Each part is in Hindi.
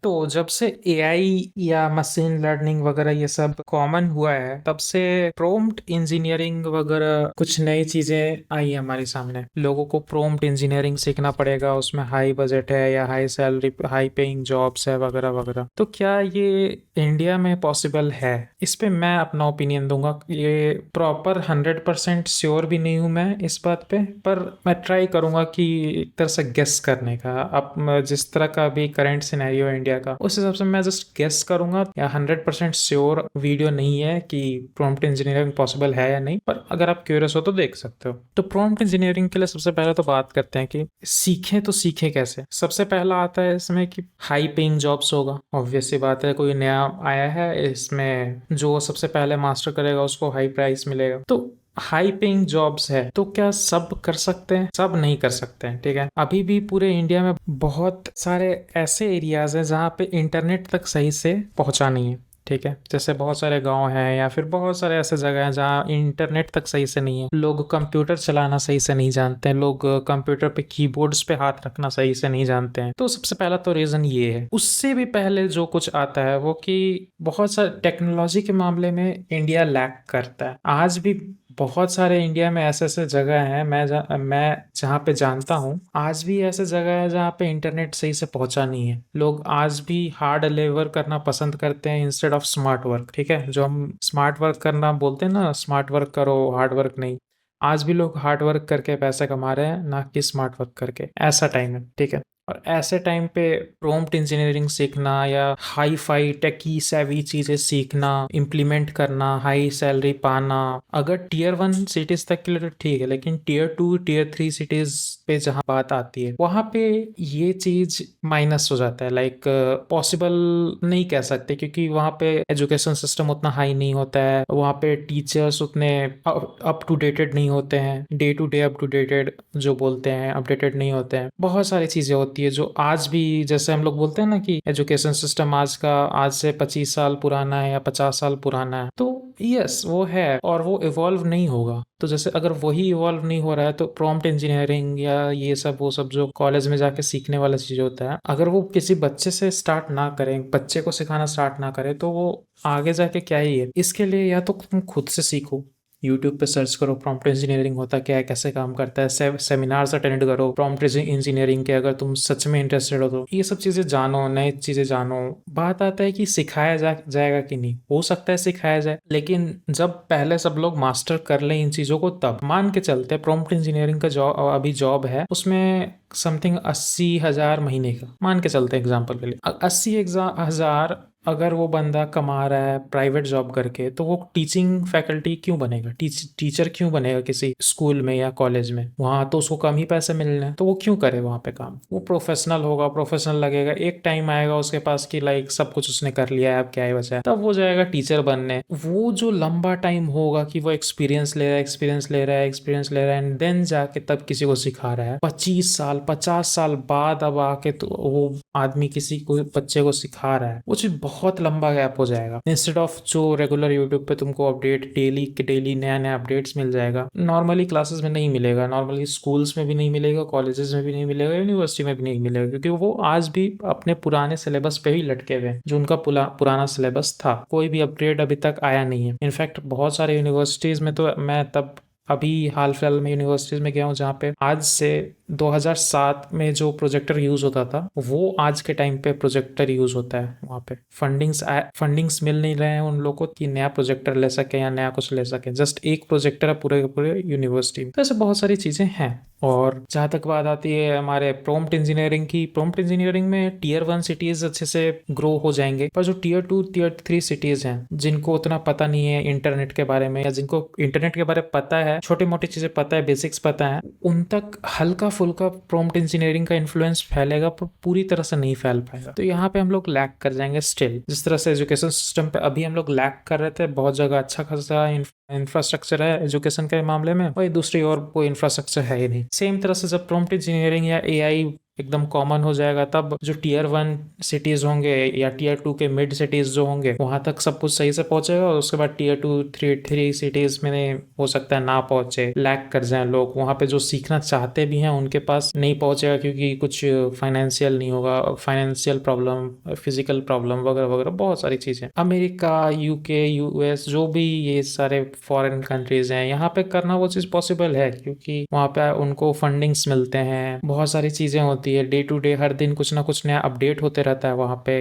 तो जब से एआई या मशीन लर्निंग वगैरह ये सब कॉमन हुआ है, तब से प्रॉम्प्ट इंजीनियरिंग वगैरह कुछ नई चीजें आई है हमारे सामने। लोगों को प्रॉम्प्ट इंजीनियरिंग सीखना पड़ेगा, उसमें हाई बजट है या high salary, high paying jobs है वगैरह वगैरह। तो क्या ये इंडिया में पॉसिबल है? इस पे मैं अपना ओपिनियन दूंगा। ये प्रॉपर 100% श्योर भी नहीं हूं मैं इस बात पे, पर मैं ट्राई करूंगा कि एक तरह से गेस करने का। अब जिस तरह का भी करंट सिनेरियो है इंडिया का, उस हिसाब से मैं जस्ट गेस करूंगा। या 100% श्योर वीडियो नहीं है कि प्रॉम्प्ट इंजीनियरिंग पॉसिबल है या नहीं, पर अगर आप क्यूरियस हो तो देख सकते हो। तो प्रॉम्प्ट इंजीनियरिंग के लिए सबसे पहले तो बात करते हैं कि सीखें तो सीखें कैसे। सबसे पहला आता है इसमें कि हाई पेइंग जॉब्स होगा। ऑब्वियस सी बात है, कोई नया आया है, इसमें जो सबसे पहले मास्टर करेगा उसको हाई प्राइस मिलेगा। तो हाई पेइंग जॉब्स है, तो क्या सब कर सकते हैं? सब नहीं कर सकते हैं, ठीक है। अभी भी पूरे इंडिया में बहुत सारे ऐसे एरियाज हैं जहाँ पे इंटरनेट तक सही से पहुंचा नहीं है, ठीक है। जैसे बहुत सारे गांव हैं या फिर बहुत सारे ऐसे जगह हैं जहाँ इंटरनेट तक सही से नहीं है। लोग कंप्यूटर चलाना सही से नहीं जानते हैं, लोग कंप्यूटर पे कीबोर्ड्स पे हाथ रखना सही से नहीं जानते हैं। तो सबसे पहला तो रीजन ये है। उससे भी पहले जो कुछ आता है वो कि बहुत सारे टेक्नोलॉजी के मामले में इंडिया लैक करता है आज भी। बहुत सारे इंडिया में ऐसे ऐसे जगह हैं, मैं जहाँ पे जानता हूँ, आज भी ऐसे जगह है जहाँ पे इंटरनेट सही से पहुंचा नहीं है। लोग आज भी हार्ड लेबर करना पसंद करते हैं इंस्टेड ऑफ स्मार्ट वर्क, ठीक है। जो हम स्मार्ट वर्क करना बोलते हैं ना, स्मार्ट वर्क करो हार्ड वर्क नहीं। आज भी लोग हार्ड वर्क करके पैसे कमा रहे हैं, ना कि स्मार्ट वर्क करके। ऐसा टाइम है, ठीक है। और ऐसे टाइम पे प्रॉम्प्ट इंजीनियरिंग सीखना या हाई फाई टेकी सैवी चीजें सीखना, इम्प्लीमेंट करना, हाई सैलरी पाना, अगर टियर 1 सिटीज तक के लिए तो ठीक है, लेकिन टियर 2 टियर 3 सिटीज पे जहाँ बात आती है, वहां पे ये चीज माइनस हो जाता है। लाइक पॉसिबल नहीं कह सकते, क्योंकि वहां पे एजुकेशन सिस्टम उतना हाई नहीं होता है, वहां पे टीचर्स उतने अप टू डेटेड नहीं होते हैं, day to day up to dated जो बोलते हैं, अपडेटेड नहीं होते हैं। बहुत सारी चीजें होती है जो आज भी, जैसे हम लोग बोलते हैं ना कि एजुकेशन सिस्टम आज से 25 साल पुराना है या 50 साल पुराना है। तो यस वो है, और वो इवॉल्व नहीं होगा। तो जैसे अगर वही इवॉल्व नहीं हो रहा है, तो प्रॉम्प्ट इंजीनियरिंग या ये सब वो सब जो कॉलेज में जाके सीखने वाला चीज होता है, अगर वो किसी बच्चे से स्टार्ट ना करें, बच्चे को सिखाना स्टार्ट ना करें, तो वो आगे जाके क्या ही है। इसके लिए या तो तुम खुद से सीखो, यूट्यूब पे सर्च करो प्रॉम्प्ट इंजीनियरिंग होता क्या है, कैसे काम करता है, सेमिनार्स अटेंड करो प्रॉम्प्ट इंजीनियरिंग के, अगर तुम सच में इंटरेस्टेड हो तो ये सब चीजें जानो, नई चीजें जानो। बात आता है कि सिखाया जाएगा कि नहीं, हो सकता है सिखाया जाए, लेकिन जब पहले सब लोग मास्टर कर लें इन चीजों को, तब मान के चलते प्रॉम्प्ट इंजीनियरिंग का जॉब अभी जॉब है, उसमें समथिंग 80,000 महीने का मान के चलते हैं एग्जाम्पल के लिए। 80,000 अगर वो बंदा कमा रहा है प्राइवेट जॉब करके, तो वो टीचिंग फैकल्टी क्यों बनेगा, टीचर क्यों बनेगा किसी स्कूल में या कॉलेज में? वहां तो उसको कम ही पैसे मिल रहे हैं, तो वो क्यों करे वहां पे काम? वो प्रोफेशनल होगा, प्रोफेशनल लगेगा। एक टाइम आएगा उसके पास कि लाइक सब कुछ उसने कर लिया है, अब क्या ही बचा है, तब वो जाएगा टीचर बनने। वो जो लंबा टाइम होगा कि वो एक्सपीरियंस ले रहा है, एक्सपीरियंस ले रहा है, एंड देन जाके तब किसी को सिखा रहा है, 25 साल 50 साल बाद अब आके तो वो आदमी किसी को बच्चे को सिखा रहा है, वो चीज बहुत लंबा गैप हो जाएगा। इंस्टेड ऑफ जो रेगुलर यूट्यूब पे तुमको अपडेट डेली के डेली नया नया अपडेट्स मिल जाएगा, नॉर्मली क्लासेस में नहीं मिलेगा, नॉर्मली स्कूल्स में भी नहीं मिलेगा, कॉलेजेस में भी नहीं मिलेगा, यूनिवर्सिटी में भी नहीं मिलेगा, क्योंकि वो आज भी अपने पुराने सिलेबस पे ही लटके हुए हैं, जो उनका पुराना सिलेबस था। कोई भी अपग्रेड अभी तक आया नहीं है। इनफैक्ट बहुत सारे यूनिवर्सिटीज में तो मैं तब अभी हाल फिलहाल में यूनिवर्सिटीज में गया हूँ जहाँ पे आज से 2007 में जो प्रोजेक्टर यूज होता था, वो आज के टाइम पे प्रोजेक्टर यूज होता है। वहाँ पे फंडिंग्स मिल नहीं रहे हैं उन लोगों को कि नया प्रोजेक्टर ले सके या नया कुछ ले सके। जस्ट एक प्रोजेक्टर है पूरे पूरे यूनिवर्सिटी में। तो ऐसे बहुत सारी चीजें हैं। और जहाँ तक बात आती है हमारे प्रॉम्प्ट इंजीनियरिंग की, प्रॉम्प्ट इंजीनियरिंग में टियर 1 सिटीज अच्छे से ग्रो हो जाएंगे, पर जो टियर 2 टियर 3 सिटीज हैं, जिनको उतना पता नहीं है इंटरनेट के बारे में, या जिनको इंटरनेट के बारे में पता है, छोटी मोटी चीजें पता है, बेसिक्स पता है, उन तक हल्का फुल्का प्रॉम्प्ट इंजीनियरिंग का इन्फ्लुएंस फैलेगा, पर पूरी तरह से नहीं फैल पाएगा। तो यहाँ पे हम लोग लैक कर जाएंगे स्टिल। जिस तरह से एजुकेशन सिस्टम पे अभी हम लोग लैक कर रहे थे, बहुत जगह अच्छा खासा इंफ्रास्ट्रक्चर है एजुकेशन के मामले में, वही दूसरी और कोई इंफ्रास्ट्रक्चर है ही नहीं। सेम तरह से जब प्रॉम्प्ट इंजीनियरिंग या एआई एकदम कॉमन हो जाएगा, तब जो टीयर 1 सिटीज होंगे या टीयर 2 के मिड सिटीज जो होंगे वहां तक सब कुछ सही से पहुंचेगा, और उसके बाद टीयर 2 3 सिटीज में हो सकता है ना पहुंचे, लैग कर जाए लोग वहां पे, जो सीखना चाहते भी हैं उनके पास नहीं पहुंचेगा क्योंकि कुछ फाइनेंशियल नहीं होगा, फाइनेंशियल प्रॉब्लम, फिजिकल प्रॉब्लम वगैरह वगैरह बहुत सारी चीजें। अमेरिका, यूके, यूएस, जो भी ये सारे फॉरेन कंट्रीज हैं, यहाँ पे करना वो चीज पॉसिबल है क्योंकि वहाँ पे उनको फंडिंग्स मिलते हैं, बहुत सारी चीजें होती है, डे टू डे हर दिन कुछ ना कुछ नया अपडेट होते रहता है वहाँ पे।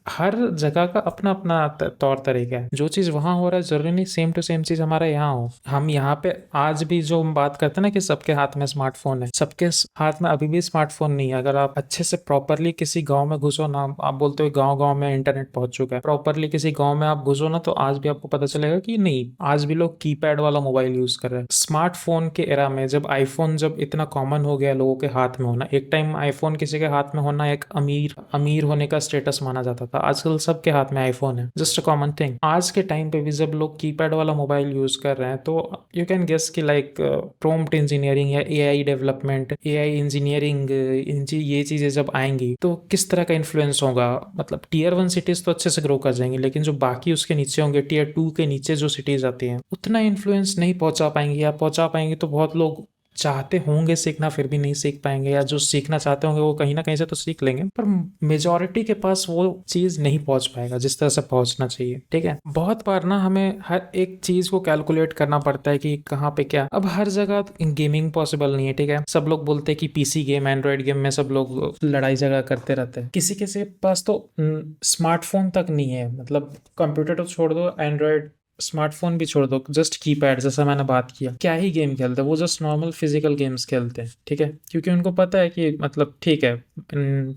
हर जगह का अपना अपना तौर तरीका है, जो चीज वहां हो रहा है जरूरी नहीं सेम टू सेम चीज हमारे यहाँ हो। हम यहाँ पे आज भी जो हम बात करते हैं ना कि सबके हाथ में स्मार्टफोन है, सबके हाथ में अभी भी स्मार्टफोन नहीं है। अगर आप अच्छे से प्रॉपरली किसी गांव में घुसो ना, आप बोलते हो गांव गांव में इंटरनेट पहुंच चुका है, प्रॉपरली किसी गांव में आप घुसो ना तो आज भी आपको पता चलेगा कि नहीं, आज भी लोग कीपैड वाला मोबाइल यूज कर रहे हैं। स्मार्टफोन के एरा में जब आईफोन जब इतना कॉमन हो गया लोगों के हाथ में होना, एक टाइम आईफोन किसी के हाथ में होना एक अमीर अमीर होने का स्टेटस माना जाता था, आजकल सबके हाथ में आईफोन है, जस्ट अ कॉमन थिंग। आज के टाइम पे भी जब लोग कीपैड वाला मोबाइल यूज कर रहे हैं तो यू कैन गेस कि लाइक प्रॉम्प्ट इंजीनियरिंग या एआई डेवलपमेंट, एआई इंजीनियरिंग, ये चीजें जब आएंगी तो किस तरह का इन्फ्लुएंस होगा। मतलब टीयर 1 सिटीज तो अच्छे से ग्रो कर जाएंगी, लेकिन जो बाकी उसके नीचे होंगे, टीयर 2 के नीचे जो सिटीज आती हैं, उतना इन्फ्लुएंस नहीं पहुंचा पाएंगी, या पहुंचा पाएंगे तो बहुत लोग चाहते होंगे सीखना फिर भी नहीं सीख पाएंगे, या जो सीखना चाहते होंगे वो कहीं ना कहीं से तो सीख लेंगे, पर मेजोरिटी के पास वो चीज नहीं पहुंच पाएगा जिस तरह से पहुंचना चाहिए। ठीक है, बहुत बार ना हमें हर एक चीज को कैलकुलेट करना पड़ता है कि कहाँ पे क्या। अब हर जगह गेमिंग पॉसिबल नहीं है, ठीक है, सब लोग बोलते हैं कि पीसी गेम, एंड्रॉइड गेम में सब लोग लड़ाई झगड़ा करते रहते हैं, किसी किसी के पास तो स्मार्टफोन तक नहीं है, मतलब कंप्यूटर तो छोड़ दो, एंड्रॉइड स्मार्टफोन भी छोड़ दो, जस्ट कीपैड, जैसा मैंने बात किया, क्या ही गेम खेलते हैं वो, जस्ट नॉर्मल फिजिकल गेम्स खेलते हैं। ठीक है, क्योंकि उनको पता है कि मतलब ठीक है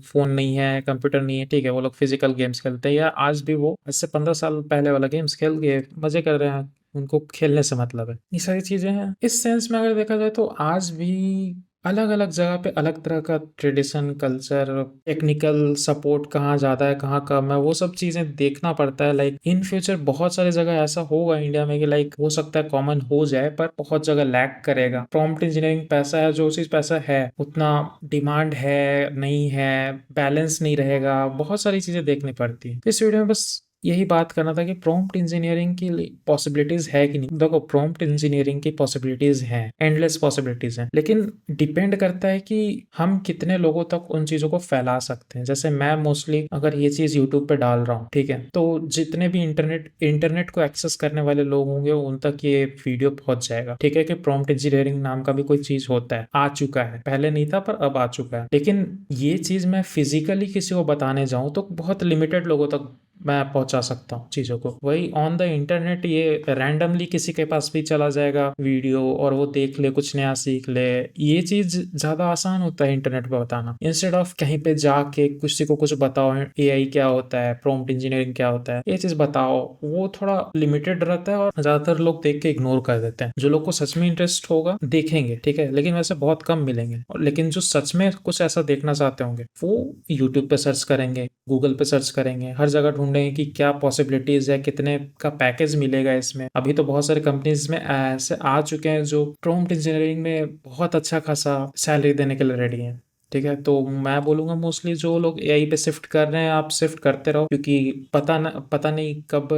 फोन नहीं है, कंप्यूटर नहीं है, ठीक है, वो लोग फिजिकल गेम्स खेलते हैं, या आज भी वो आज से 15 साल पहले वाला गेम्स खेल के मजे कर रहे हैं, उनको खेलने से मतलब है। ये सारी चीजें हैं। इस सेंस में अगर देखा जाए तो आज भी अलग अलग जगह पे अलग तरह का ट्रेडिशन, कल्चर, टेक्निकल सपोर्ट कहाँ ज्यादा है कहाँ कम है, वो सब चीजें देखना पड़ता है। लाइक इन फ्यूचर बहुत सारी जगह ऐसा होगा इंडिया में कि लाइक हो सकता है कॉमन हो जाए, पर बहुत जगह लैग करेगा। प्रॉम्प्ट इंजीनियरिंग पैसा है, जो चीज पैसा है उतना डिमांड है नहीं है, बैलेंस नहीं रहेगा, बहुत सारी चीजें देखनी पड़ती है। इस वीडियो में बस यही बात करना था कि प्रॉम्प्ट इंजीनियरिंग की पॉसिबिलिटीज है कि नहीं। देखो, प्रॉम्प्ट इंजीनियरिंग की पॉसिबिलिटीज हैं, एंडलेस पॉसिबिलिटीज हैं, लेकिन डिपेंड करता है कि हम कितने लोगों तक उन चीजों को फैला सकते हैं। जैसे मैं मोस्टली अगर ये चीज यूट्यूब पे डाल रहा हूँ, ठीक है, तो जितने भी इंटरनेट को एक्सेस करने वाले लोग होंगे उन तक ये वीडियो पहुंच जाएगा। ठीक है, कि प्रॉम्प्ट इंजीनियरिंग नाम का भी कोई चीज होता है, आ चुका है, पहले नहीं था पर अब आ चुका है। लेकिन ये चीज मैं फिजिकली किसी को बताने जाऊं तो बहुत लिमिटेड लोगों तक मैं पहुंचा सकता हूँ चीजों को। वही ऑन द इंटरनेट ये रैंडमली किसी के पास भी चला जाएगा वीडियो और वो देख ले, कुछ नया सीख ले। ये चीज ज्यादा आसान होता है इंटरनेट पे बताना, इंस्टेड ऑफ कहीं पे जाके किसी को कुछ बताओ, एआई क्या होता है, प्रॉम्प्ट इंजीनियरिंग क्या होता है, ये चीज बताओ, वो थोड़ा लिमिटेड रहता है और ज्यादातर लोग देख के इग्नोर कर देते हैं। जो लोग को सच में इंटरेस्ट होगा देखेंगे, ठीक है, लेकिन वैसे बहुत कम मिलेंगे। लेकिन जो सच में कुछ ऐसा देखना चाहते होंगे वो यूट्यूब पे सर्च करेंगे, गूगल पे सर्च करेंगे, हर जगह ढूंढेंगे कि क्या पॉसिबिलिटीज है, कितने का पैकेज मिलेगा इसमें। अभी तो बहुत सारे कंपनीज में ऐसे आ चुके हैं जो प्रॉम्प्ट इंजीनियरिंग में बहुत अच्छा खासा सैलरी देने के लिए रेडी है। ठीक है, तो मैं बोलूंगा मोस्टली जो लोग एआई पे शिफ्ट कर रहे हैं, आप शिफ्ट करते रहो, क्योंकि पता नहीं कब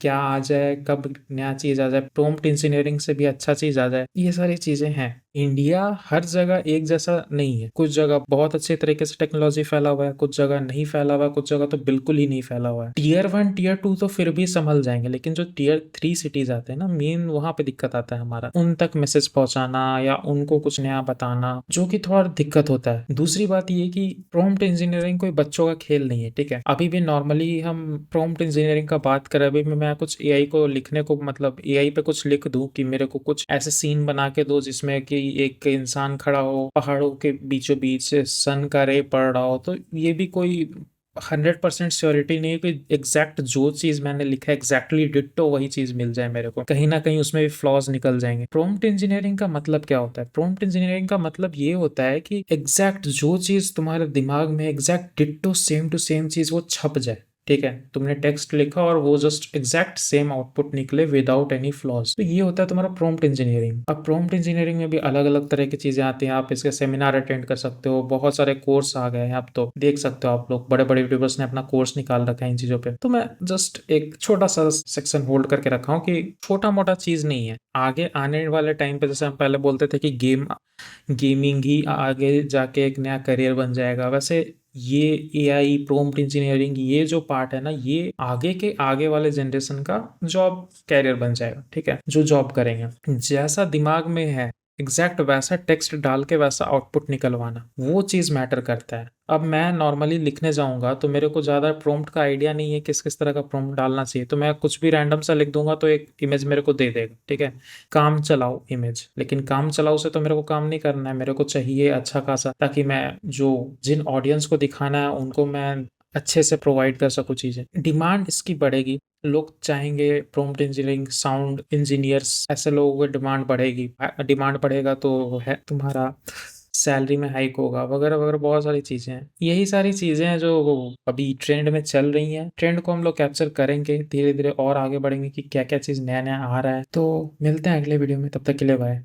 क्या आ जाए, कब नया चीज आ जाए, प्रॉम्प्ट इंजीनियरिंग से भी अच्छा चीज आ जाए। ये सारी चीजें हैं। इंडिया हर जगह एक जैसा नहीं है, कुछ जगह बहुत अच्छे तरीके से टेक्नोलॉजी फैला हुआ है, कुछ जगह नहीं फैला हुआ है, कुछ जगह तो बिल्कुल ही नहीं फैला हुआ है। टीयर 1 टीयर 2 तो फिर भी संभल जाएंगे, लेकिन जो टीयर 3 सिटीज आते हैं ना, मेन वहां पे दिक्कत आता है हमारा, उन तक मैसेज पहुंचाना या उनको कुछ नया बताना, जो कि थोड़ा दिक्कत होता है। दूसरी बात ये कि प्रॉम्प्ट इंजीनियरिंग कोई बच्चों का खेल नहीं है। ठीक है, अभी भी नॉर्मली हम प्रॉम्प्ट इंजीनियरिंग का बात करें, अभी मैं कुछ एआई को लिखने को, मतलब एआई पे कुछ लिख दूं कि मेरे को कुछ ऐसे सीन बना के दो जिसमें कि एक इंसान खड़ा हो पहाड़ों के बीचों बीच, सन का रे पड़ रहा हो, तो ये भी कोई 100% श्योरिटी नहीं है कि एग्जैक्ट जो चीज मैंने लिखा है एग्जैक्टली डिट्टो वही चीज मिल जाए मेरे को, कहीं ना कहीं उसमें भी फ्लॉज निकल जाएंगे। प्रॉम्प्ट इंजीनियरिंग का मतलब क्या होता है? प्रॉम्प्ट इंजीनियरिंग का मतलब ये होता है कि एग्जैक्ट जो चीज तुम्हारे दिमाग में exact ditto same to same चीज वो छप जाए। ठीक है, तुमने टेक्स्ट लिखा और वो जस्ट एग्जैक्ट सेम आउटपुट निकले विदाउट एनी फ्लॉज। तो ये होता है तुम्हारा प्रॉम्प्ट इंजीनियरिंग। अब प्रॉम्प्ट इंजीनियरिंग में भी अलग अलग तरह की चीजें आती हैं। आप इसके सेमिनार अटेंड कर सकते हो, बहुत सारे कोर्स आ गए हैं, आप तो देख सकते हो। आप लोग बड़े बड़े यूट्यूबर्स ने अपना कोर्स निकाल रखा है इन चीजों पे। तो मैं जस्ट एक छोटा सा सेक्शन होल्ड करके रखा हूँ कि छोटा मोटा चीज नहीं है। आगे आने वाले टाइम पे जैसे हम पहले बोलते थे कि गेमिंग ही आगे जाके एक नया करियर बन जाएगा, वैसे ये एआई प्रॉम्प्ट इंजीनियरिंग ये जो पार्ट है ना, ये आगे के आगे वाले जनरेशन का जॉब कैरियर बन जाएगा। ठीक है, जो जॉब करेंगे जैसा दिमाग में है एग्जैक्ट वैसा टेक्स्ट डाल के वैसा आउटपुट निकलवाना, वो चीज मैटर करता है। अब मैं नॉर्मली लिखने जाऊंगा तो मेरे को ज्यादा प्रॉम्प्ट का आइडिया नहीं है किस किस तरह का प्रॉम्प्ट डालना चाहिए, तो मैं कुछ भी रैंडम सा लिख दूंगा तो एक इमेज मेरे को दे देगा। ठीक है, काम चलाओ इमेज, लेकिन काम चलाओ से तो मेरे को काम नहीं करना है, मेरे को चाहिए अच्छा खासा, ताकि मैं जो जिन ऑडियंस को दिखाना है उनको मैं अच्छे से प्रोवाइड कर सकूँ चीजें। डिमांड इसकी बढ़ेगी, लोग चाहेंगे प्रॉम्प्ट इंजीनियरिंग, साउंड इंजीनियर्स, ऐसे लोगों की डिमांड बढ़ेगी। डिमांड बढ़ेगा तो है तुम्हारा सैलरी में हाइक होगा, वगैरह वगैरह बहुत सारी चीजें हैं। यही सारी चीजें हैं जो अभी ट्रेंड में चल रही हैं। ट्रेंड को हम लोग कैप्चर करेंगे, धीरे धीरे और आगे बढ़ेंगे कि क्या क्या चीज नया नया आ रहा है। तो मिलते हैं अगले वीडियो में, तब तक के लिए बाय।